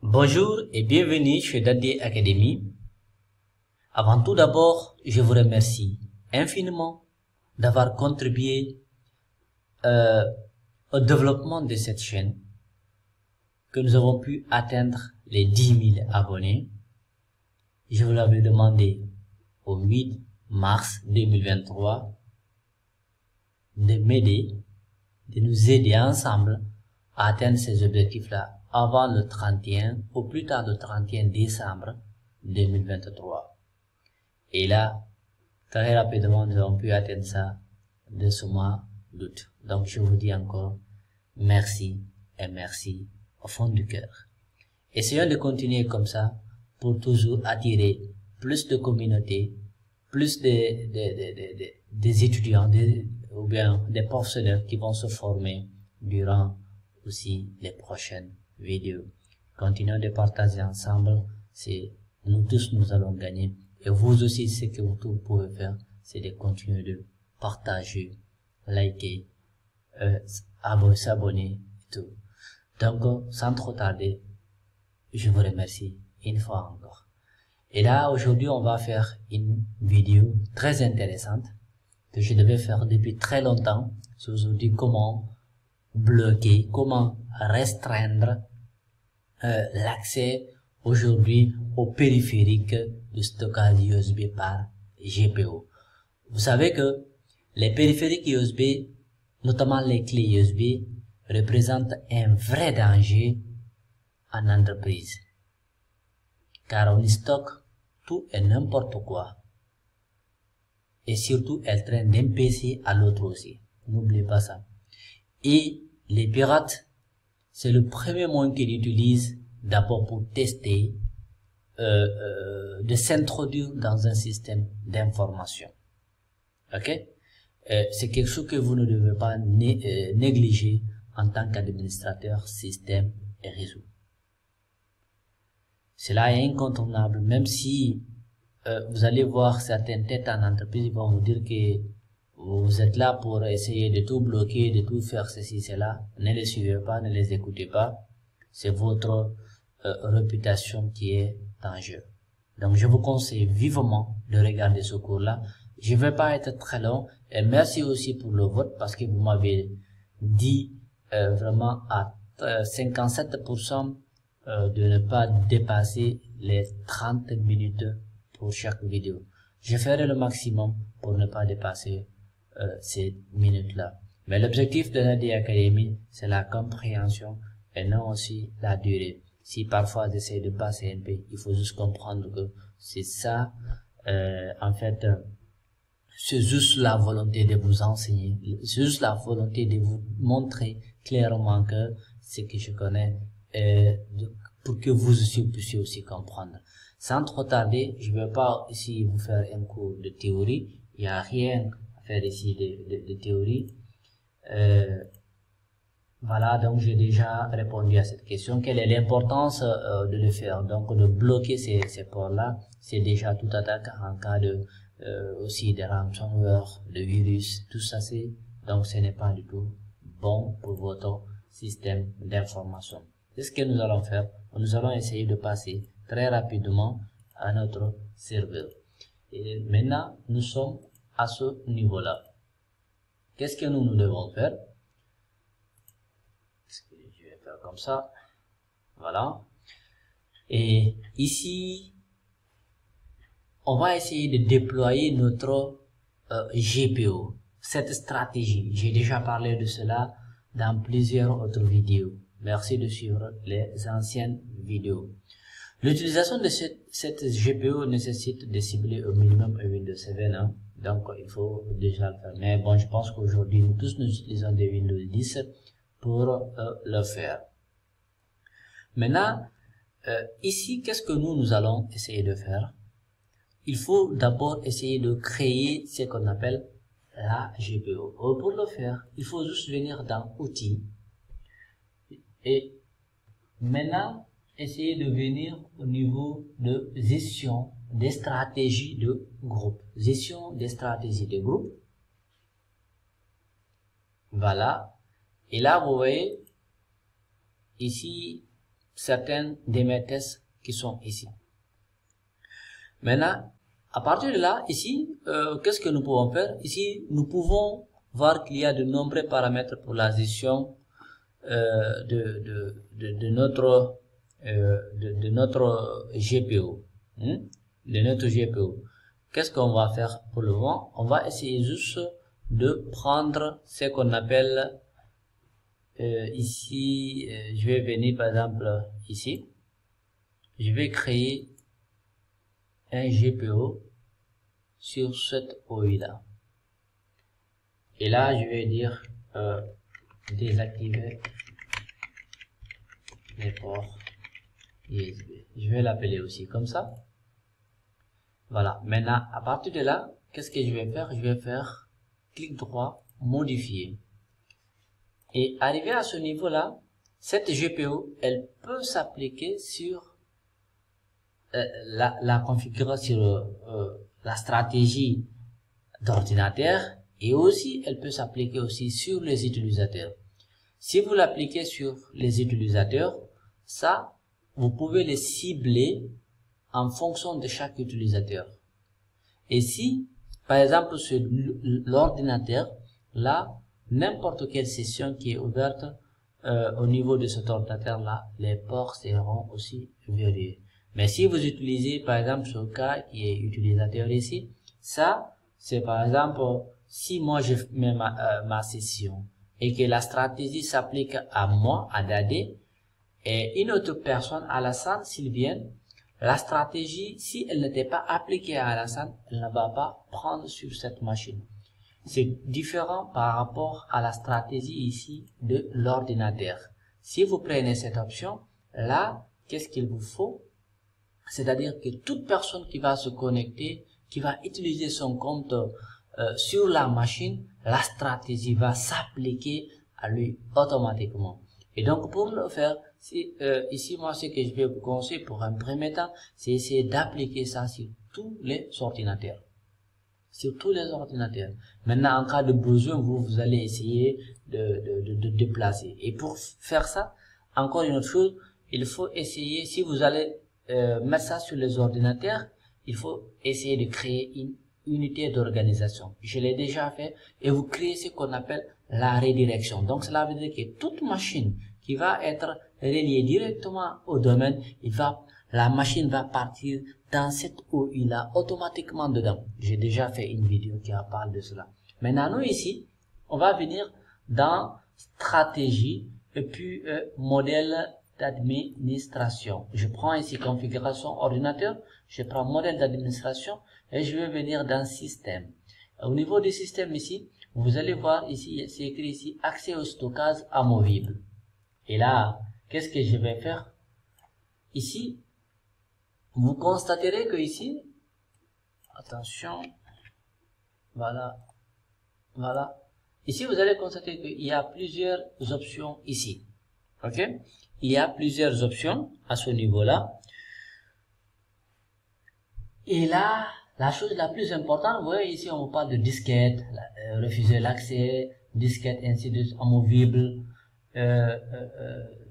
Bonjour et bienvenue chez Daddy Academy. Avant tout d'abord, je vous remercie infiniment d'avoir contribué au développement de cette chaîne, que nous avons pu atteindre les 10 000 abonnés. Je vous l'avais demandé au 8 mars 2023 de m'aider, de nous aider ensemble à atteindre ces objectifs-là avant le 31, au plus tard le 31 décembre 2023. Et là, très rapidement, nous avons pu atteindre ça de ce mois d'août. Donc, je vous dis encore merci et merci au fond du cœur. Essayons de continuer comme ça pour toujours attirer plus de communautés, plus des étudiants ou bien des professionnels qui vont se former durant aussi les prochaines vidéos. Continuons de partager ensemble, c'est nous tous nous allons gagner. Et vous aussi, ce que vous pouvez faire, c'est de continuer de partager, liker, s'abonner et tout. Donc, sans trop tarder, je vous remercie une fois encore. Et là, aujourd'hui, on va faire une vidéo très intéressante que je devais faire depuis très longtemps. C'est aujourd'hui comment bloquer, comment restreindre l'accès aujourd'hui au périphérique de stockage USB par GPO. Vous savez que les périphériques USB, notamment les clés USB, représentent un vrai danger en entreprise. Car on y stocke tout et n'importe quoi. Et surtout, elle traîne d'un PC à l'autre aussi. N'oubliez pas ça. Et les pirates, c'est le premier moyen qu'ils utilisent d'abord pour tester, de s'introduire dans un système d'information. Ok? C'est quelque chose que vous ne devez pas négliger en tant qu'administrateur système et réseau. Cela est incontournable, même si vous allez voir certaines têtes en entreprise, ils vont vous dire que vous êtes là pour essayer de tout bloquer, de tout faire ceci, cela. Ne les suivez pas, ne les écoutez pas. C'est votre réputation qui est en jeu. Donc, je vous conseille vivement de regarder ce cours-là. Je ne vais pas être très long. Et merci aussi pour le vote parce que vous m'avez dit vraiment à 57% de ne pas dépasser les 30 minutes pour chaque vidéo. Je ferai le maximum pour ne pas dépasser ces minutes-là. Mais l'objectif de la Daddy Academy, c'est la compréhension et non aussi la durée. Si parfois j'essaie de passer un peu, il faut juste comprendre que c'est ça, en fait, c'est juste la volonté de vous enseigner, c'est juste la volonté de vous montrer clairement que ce que je connais, pour que vous aussi puissiez aussi comprendre. Sans trop tarder, je ne vais pas ici vous faire un cours de théorie, il n'y a rien faire ici de théorie. Voilà, donc j'ai déjà répondu à cette question. Quelle est l'importance de le faire? Donc de bloquer ces ports-là, c'est déjà toute attaque en cas de aussi de ransomware, de virus, tout ça c'est, donc ce n'est pas du tout bon pour votre système d'information. C'est ce que nous allons faire. Nous allons essayer de passer très rapidement à notre serveur. Et maintenant, nous sommes à ce niveau-là. Qu'est-ce que nous devons faire? Je vais faire comme ça. Voilà. Et ici, on va essayer de déployer notre GPO. Cette stratégie, j'ai déjà parlé de cela dans plusieurs autres vidéos. Merci de suivre les anciennes vidéos. L'utilisation de cette GPO nécessite de cibler au minimum Windows 7. Hein? Donc, il faut déjà le faire. Mais bon, je pense qu'aujourd'hui, nous tous nous utilisons des Windows 10 pour le faire. Maintenant, ici, qu'est-ce que nous allons essayer de faire? Il faut d'abord essayer de créer ce qu'on appelle la GPO. Pour le faire, il faut juste venir dans Outils. Et maintenant, essayer de venir au niveau de gestion des stratégies de groupe. Gestion des stratégies de groupe. Voilà. Et là, vous voyez, ici, certains de mes tests qui sont ici. Maintenant, à partir de là, ici, qu'est-ce que nous pouvons faire? Ici, nous pouvons voir qu'il y a de nombreux paramètres pour la gestion de notre GPU. De notre GPU. Qu'est-ce qu'on va faire pour le moment? On va essayer juste de prendre ce qu'on appelle ici, je vais venir par exemple ici, je vais créer un GPU sur cette OI là, et là je vais dire désactiver les ports USB. Je vais l'appeler aussi comme ça. Voilà. Maintenant, à partir de là, qu'est-ce que je vais faire? Je vais faire clic droit, modifier. Et arrivé à ce niveau-là, cette GPU, elle peut s'appliquer sur la configuration, la stratégie d'ordinateur, et aussi elle peut s'appliquer aussi sur les utilisateurs. Si vous l'appliquez sur les utilisateurs, ça, vous pouvez les cibler en fonction de chaque utilisateur. Et si, par exemple, sur l'ordinateur, là, n'importe quelle session qui est ouverte au niveau de cet ordinateur-là, les ports seront aussi verrouillés. Mais si vous utilisez, par exemple, ce cas qui est utilisateur ici, ça, c'est par exemple, si moi je mets ma session et que la stratégie s'applique à moi, à Dadé, et une autre personne, Alassane, s'il vient, la stratégie, si elle n'était pas appliquée à Alassane, elle ne va pas prendre sur cette machine. C'est différent par rapport à la stratégie ici de l'ordinateur. Si vous prenez cette option, là, qu'est-ce qu'il vous faut? C'est-à-dire que toute personne qui va se connecter, qui va utiliser son compte sur la machine, la stratégie va s'appliquer à lui automatiquement. Et donc, pour le faire, ici, moi, ce que je vais vous conseiller pour un premier temps, c'est essayer d'appliquer ça sur tous les ordinateurs. Sur tous les ordinateurs. Maintenant, en cas de besoin, vous allez essayer de déplacer. Et pour faire ça, encore une autre chose, il faut essayer, si vous allez mettre ça sur les ordinateurs, il faut essayer de créer une unité d'organisation. Je l'ai déjà fait, et vous créez ce qu'on appelle la redirection. Donc, cela veut dire que toute machine qui va être reliée directement au domaine, la machine va partir dans cette OI-là automatiquement dedans. J'ai déjà fait une vidéo qui parle de cela. Maintenant, nous ici, on va venir dans stratégie et puis modèle d'administration. Je prends ici configuration ordinateur, je prends modèle d'administration et je vais venir dans système. Au niveau du système ici, vous allez voir ici, c'est écrit ici accès au stockage amovible. Et là, qu'est-ce que je vais faire? Ici, vous constaterez que ici, attention, voilà, ici vous allez constater qu'il y a plusieurs options ici, ok? Il y a plusieurs options à ce niveau-là. Et là, la chose la plus importante, vous voyez ici on parle de disquette, refuser l'accès, disquette ainsi de suite, amovible,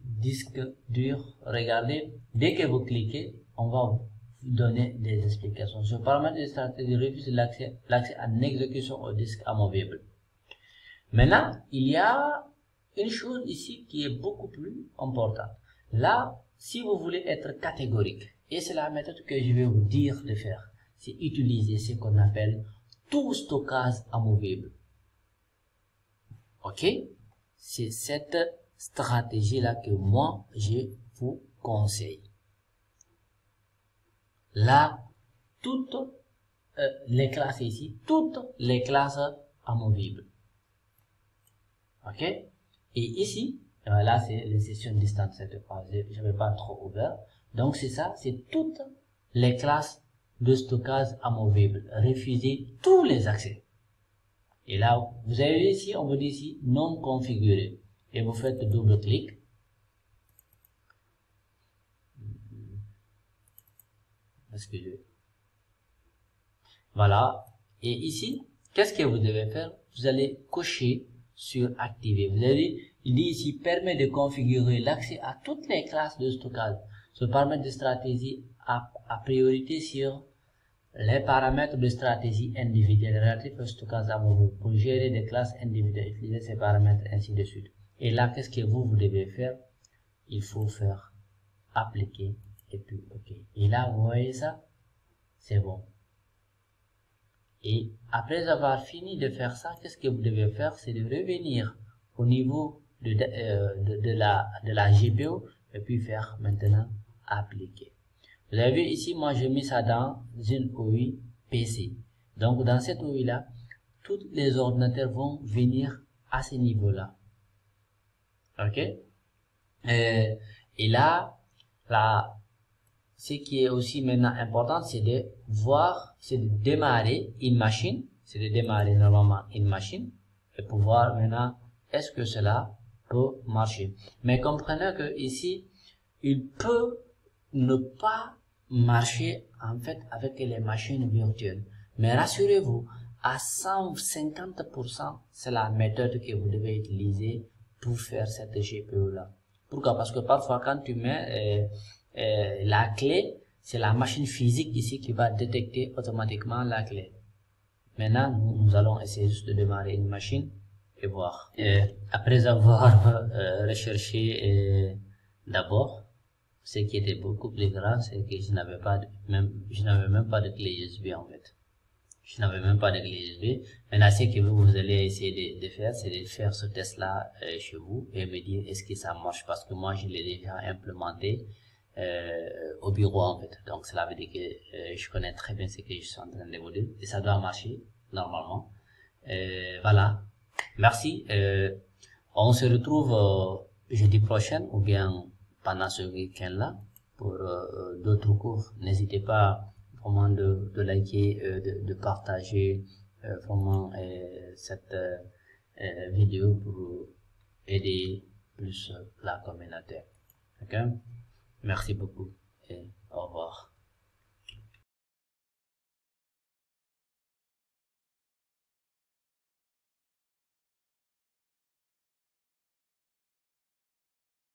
disque dur. Regardez, dès que vous cliquez, on va vous donner des explications. Je permets de stratégie de refuser l'accès en exécution au disque amovible. Maintenant, il y a une chose ici qui est beaucoup plus importante. Là, si vous voulez être catégorique, et c'est la méthode que je vais vous dire de faire, c'est utiliser ce qu'on appelle tout stockage amovible. Ok? C'est cette stratégie-là que moi, je vous conseille. Là, toutes les classes ici, toutes les classes amovibles. Ok? Et ici, là, c'est les sessions distantes cette fois. Je ne vais pas trop ouvert. Donc, c'est ça, c'est toutes les classes de stockage amovible. Refuser tous les accès. Et là, vous avez vu ici, on vous dit ici, non configuré. Et vous faites double clic. Excusez. Voilà. Et ici, qu'est-ce que vous devez faire? Vous allez cocher suractivé. Vous avez vu, il dit ici permet de configurer l'accès à toutes les classes de stockage. Ce paramètre de stratégie a priorité sur les paramètres de stratégie individuelle relatifs au stockage amoureux pour gérer des classes individuelles, utiliser ces paramètres, ainsi de suite. Et là, qu'est-ce que vous devez faire? Il faut faire appliquer et puis OK. Et là, vous voyez ça? C'est bon. Et après avoir fini de faire ça, qu'est-ce que vous devez faire? C'est de revenir au niveau de la GPU et puis faire maintenant appliquer. Vous avez vu ici, moi j'ai mis ça dans une OI PC. Donc dans cette OI là, tous les ordinateurs vont venir à ce niveau là. Ok? Et là, ce qui est aussi maintenant important, c'est de voir, c'est de démarrer une machine, c'est de démarrer normalement une machine et pour voir maintenant est-ce que cela peut marcher. Mais comprenez que ici, il peut ne pas marcher en fait avec les machines virtuelles. Mais rassurez-vous, à 150%, c'est la méthode que vous devez utiliser pour faire cette GPU là. Pourquoi? Parce que parfois quand tu mets la clé, c'est la machine physique ici qui va détecter automatiquement la clé. Maintenant, nous allons essayer juste de démarrer une machine et voir. Après avoir recherché d'abord, ce qui était beaucoup plus grave, c'est que je n'avais même pas de clé USB en fait. Je n'avais même pas de clé USB. Maintenant, ce que vous allez essayer de faire, c'est de faire ce test-là chez vous et me dire est-ce que ça marche, parce que moi, je l'ai déjà implémenté au bureau en fait. Donc, cela veut dire que je connais très bien ce que je suis en train de vous dire et ça doit marcher normalement. Voilà. Merci. On se retrouve jeudi prochain ou bien pendant ce week-end-là pour d'autres cours. N'hésitez pas vraiment de liker, de partager vraiment cette vidéo pour aider plus la communauté. Ok? Merci beaucoup et au revoir.